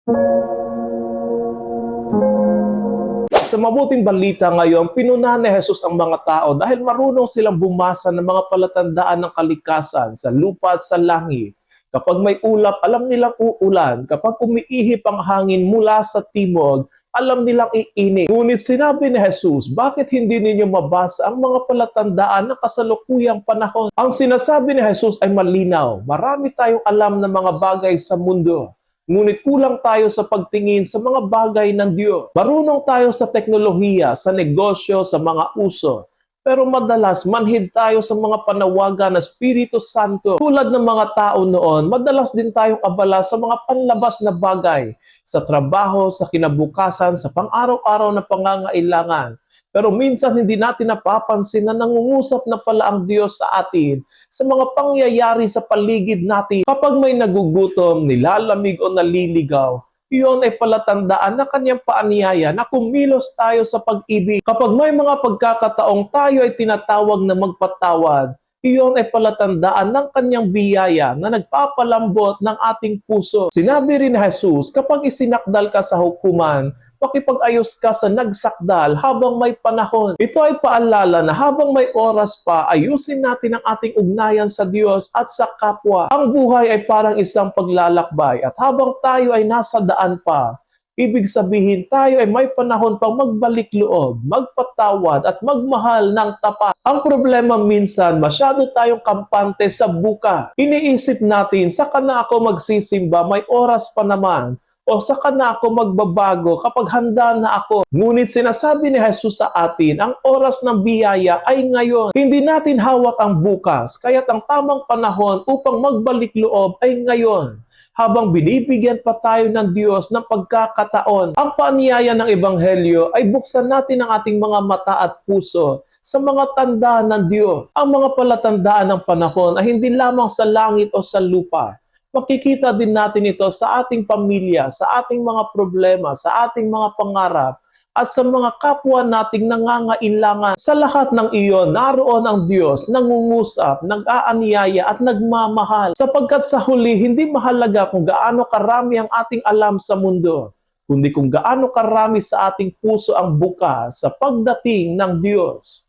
Sa mabuting balita ngayon, pinunahan ni Jesus ang mga tao dahil marunong silang bumasa ng mga palatandaan ng kalikasan sa lupa at sa langit. Kapag may ulap, alam nilang uulan. Kapag umiihip ang hangin mula sa timog, alam nilang iinit. Ngunit sinabi ni Jesus, bakit hindi ninyo mabasa ang mga palatandaan ng kasalukuyang panahon? Ang sinasabi ni Jesus ay malinaw. Marami tayong alam ng mga bagay sa mundo. Ngunit kulang tayo sa pagtingin sa mga bagay ng Diyos. Marunong tayo sa teknolohiya, sa negosyo, sa mga uso. Pero madalas manhid tayo sa mga panawagan ng Espiritu Santo. Tulad ng mga tao noon, madalas din tayong abala sa mga panlabas na bagay, sa trabaho, sa kinabukasan, sa pang-araw-araw na pangangailangan. Pero minsan hindi natin napapansin na nangungusap na pala ang Diyos sa atin sa mga pangyayari sa paligid natin. Kapag may nagugutom, nilalamig o naliligaw, iyon ay palatandaan na kanyang paanyaya na kumilos tayo sa pag-ibig. Kapag may mga pagkakataong tayo ay tinatawag na magpatawad, iyon ay palatandaan ng kanyang biyaya na nagpapalambot ng ating puso. Sinabi rin ni Jesus, kapag isinakdal ka sa hukuman, makipag-ayos ka sa nagsakdal habang may panahon. Ito ay paalala na habang may oras pa, ayusin natin ang ating ugnayan sa Diyos at sa kapwa. Ang buhay ay parang isang paglalakbay at habang tayo ay nasa daan pa, ibig sabihin tayo ay may panahon pang magbalik loob, magpatawad at magmahal ng tapat. Ang problema minsan, masyado tayong kampante sa buka. Iniisip natin, saka na ako magsisimba, may oras pa naman. O saka na ako magbabago kapag handa na ako. Ngunit sinasabi ni Jesus sa atin, ang oras ng biyaya ay ngayon. Hindi natin hawak ang bukas, kaya't ang tamang panahon upang magbalik loob ay ngayon. Habang binibigyan pa tayo ng Diyos ng pagkakataon, ang paanyaya ng Ebanghelyo ay buksan natin ang ating mga mata at puso sa mga tanda ng Diyos. Ang mga palatandaan ng panahon ay hindi lamang sa langit o sa lupa. Makikita din natin ito sa ating pamilya, sa ating mga problema, sa ating mga pangarap, at sa mga kapwa nating nangangailangan. Sa lahat ng iyon, naroon ang Diyos, nangungusap, nag-aanyaya at nagmamahal. Sapagkat sa huli, hindi mahalaga kung gaano karami ang ating alam sa mundo, kundi kung gaano karami sa ating puso ang bukas sa pagdating ng Diyos.